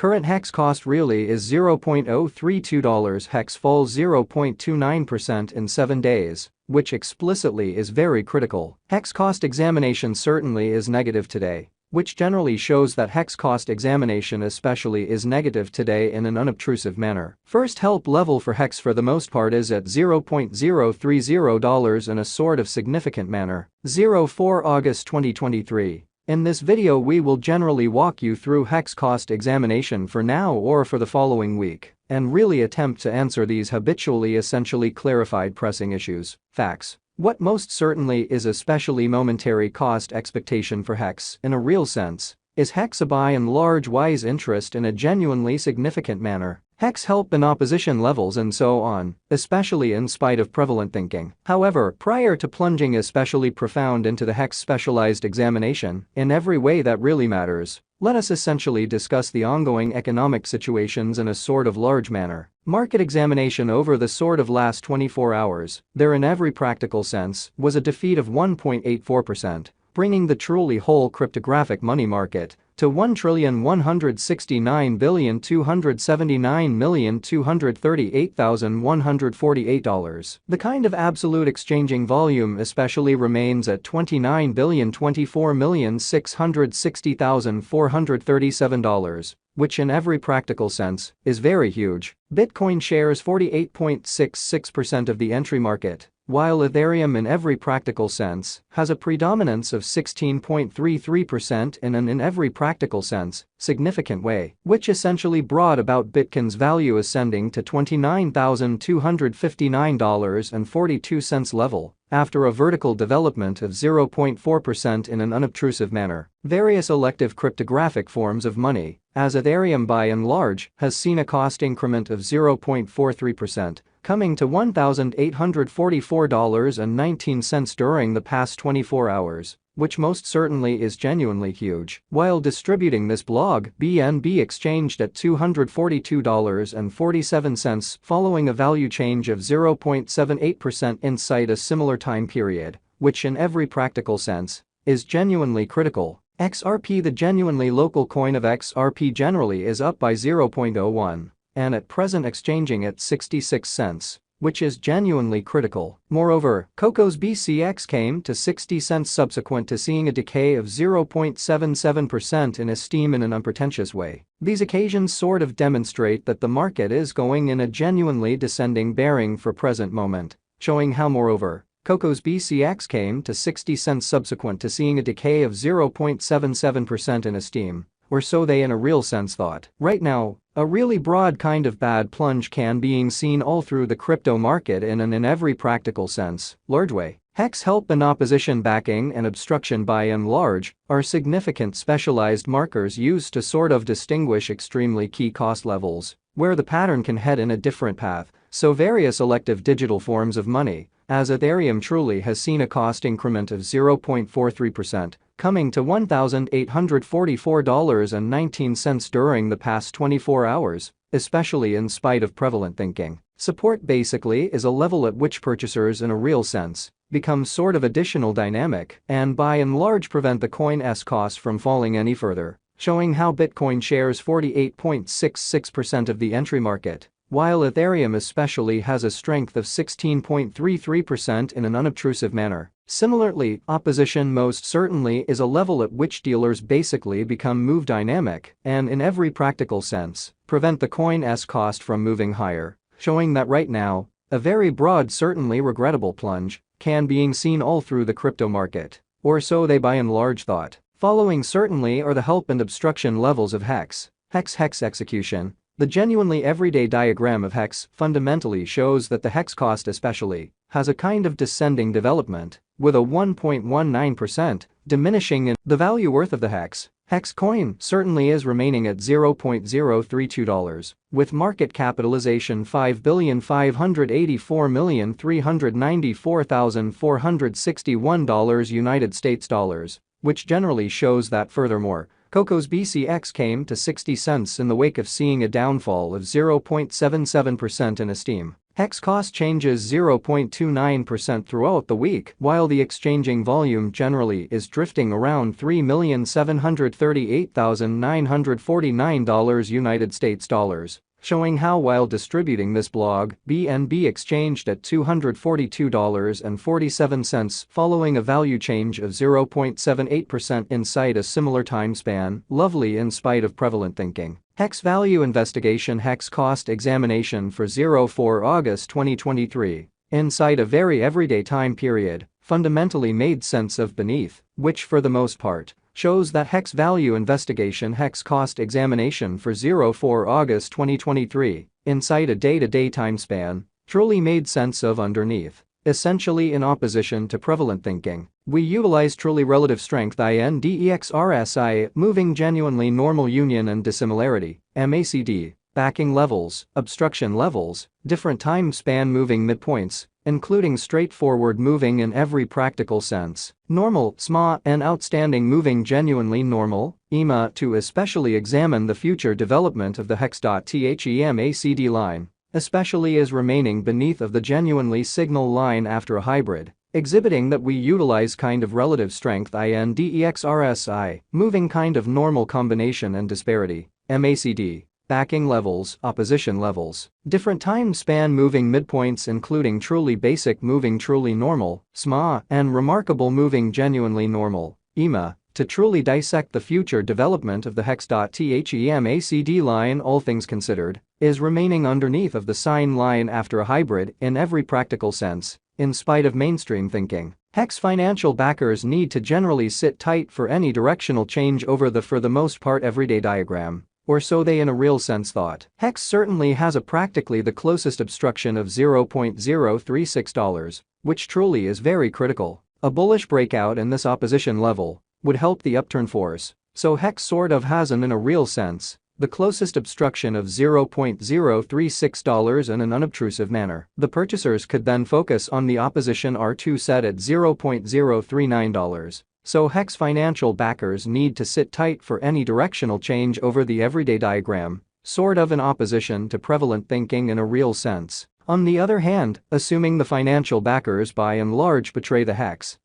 Current hex cost really is $0.032. Hex falls 0.29% in 7 days, which explicitly is very critical. Hex cost examination certainly is negative today, which generally shows that hex cost examination especially is negative today in an unobtrusive manner. First help level for hex for the most part is at $0.030 in a sort of significant manner. 04 August 2023. In this video we will generally walk you through hex cost examination for now or for the following week, and really attempt to answer these habitually essentially clarified pressing issues. Facts. What most certainly is especially momentary cost expectation for hex in a real sense is hex a by and large wise interest in a genuinely significant manner. Hex help in opposition levels and so on, especially in spite of prevalent thinking. However, prior to plunging especially profound into the hex specialized examination, in every way that really matters, let us essentially discuss the ongoing economic situations in a sort of large manner. Market examination over the sort of last 24 hours, there in every practical sense, was a defeat of 1.84%, bringing the truly whole cryptographic money market to $1,169,239,238,148. The kind of absolute exchanging volume especially remains at $29,024,660,437, which in every practical sense is very huge. Bitcoin shares 48.66% of the entry market, while Ethereum in every practical sense has a predominance of 16.33% in an in every practical sense significant way, which essentially brought about Bitcoin's value ascending to $29,259.42 level after a vertical development of 0.4% in an unobtrusive manner. Various elective cryptographic forms of money, as Ethereum by and large has seen a cost increment of 0.43%, coming to $1,844.19 during the past 24 hours, which most certainly is genuinely huge. While distributing this blog, BNB exchanged at $242.47 following a value change of 0.78% inside a similar time period, which in every practical sense is genuinely critical. XRP, the genuinely local coin of XRP, generally is up by 0.01 and at present exchanging at 66 cents, which is genuinely critical. Moreover, Coco's BCX came to 60 cents subsequent to seeing a decay of 0.77% in esteem in an unpretentious way. These occasions sort of demonstrate that the market is going in a genuinely descending bearing for present moment, showing how moreover, Coco's BCX came to 60 cents subsequent to seeing a decay of 0.77% in esteem, or so they in a real sense thought. Right now, a really broad kind of bad plunge can being seen all through the crypto market in an in every practical sense large way. Hex help and opposition backing and obstruction by and large are significant specialized markers used to sort of distinguish extremely key cost levels, where the pattern can head in a different path. So various elective digital forms of money, as Ethereum truly has seen a cost increment of 0.43%, coming to $1,844.19 during the past 24 hours, especially in spite of prevalent thinking. Support basically is a level at which purchasers in a real sense become sort of additional dynamic and by and large prevent the coin's cost from falling any further, showing how Bitcoin shares 48.66% of the entry market, while Ethereum especially has a strength of 16.33% in an unobtrusive manner. Similarly, opposition most certainly is a level at which dealers basically become move dynamic and in every practical sense prevent the coin's cost from moving higher, showing that right now, a very broad certainly regrettable plunge can being seen all through the crypto market, or so they by and large thought. Following certainly are the help and obstruction levels of hex execution. The genuinely everyday diagram of hex fundamentally shows that the hex cost especially has a kind of descending development, with a 1.19% diminishing in the value worth of the hex coin certainly is remaining at $0.032, with market capitalization $5,584,394,461 United States dollars, which generally shows that furthermore, Coco's BCX came to 60 cents in the wake of seeing a downfall of 0.77% in esteem. HEX cost changes 0.29% throughout the week, while the exchanging volume generally is drifting around $3,738,949 United States dollars, showing how while distributing this blog, BNB exchanged at $242.47 following a value change of 0.78% inside a similar time span, lovely in spite of prevalent thinking. HEX value investigation HEX cost examination for 04 August 2023, inside a very everyday time period, fundamentally made sense of beneath, which for the most part, shows that HEX value investigation HEX cost examination for 04 August 2023, inside a day-to-day time span, truly made sense of underneath. Essentially in opposition to prevalent thinking, we utilize truly relative strength index RSI, moving genuinely normal union and dissimilarity, MACD, backing levels, obstruction levels, different time span moving midpoints, including straightforward moving in every practical sense, normal, SMA, and outstanding moving genuinely normal, EMA, to especially examine the future development of the HEX.THEMACD line, especially as remaining beneath of the genuinely signal line after a hybrid, exhibiting that we utilize kind of relative strength index RSI, moving kind of normal combination and disparity, MACD, backing levels, opposition levels, different time span moving midpoints including truly basic moving truly normal, SMA, and remarkable moving genuinely normal, EMA, to truly dissect the future development of the HEX.THEMACD line, all things considered, is remaining underneath of the sign line after a hybrid in every practical sense, in spite of mainstream thinking. HEX financial backers need to generally sit tight for any directional change over the for the most part everyday diagram, or so they in a real sense thought. HEX certainly has a practically the closest obstruction of $0.036, which truly is very critical. A bullish breakout in this opposition level would help the upturn force, so HEX sort of has in a real sense, the closest obstruction of $0.036 in an unobtrusive manner. The purchasers could then focus on the opposition R2 set at $0.039. So HEX financial backers need to sit tight for any directional change over the everyday diagram, sort of in opposition to prevalent thinking in a real sense. On the other hand, assuming the financial backers by and large betray the HEX,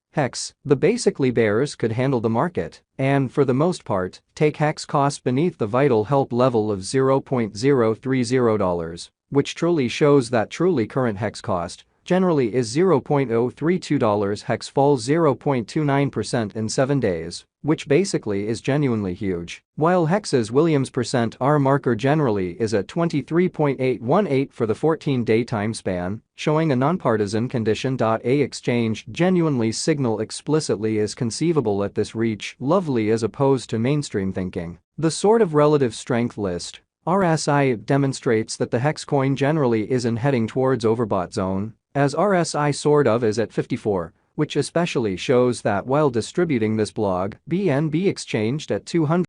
the basically bears could handle the market, and for the most part, take HEX cost beneath the vital help level of $0.030, which truly shows that truly current HEX cost generally is $0.032. HEX falls 0.29% in 7 days, which basically is genuinely huge. While HEX's Williams %R marker generally is at 23.818 for the 14-day time span, showing a nonpartisan condition. A exchange genuinely signal explicitly is conceivable at this reach, lovely as opposed to mainstream thinking. The sort of relative strength list, RSI, demonstrates that the HEX coin generally isn't heading towards overbought zone, as RSI sort of is at 54, which especially shows that while distributing this blog, BNB exchanged at 200.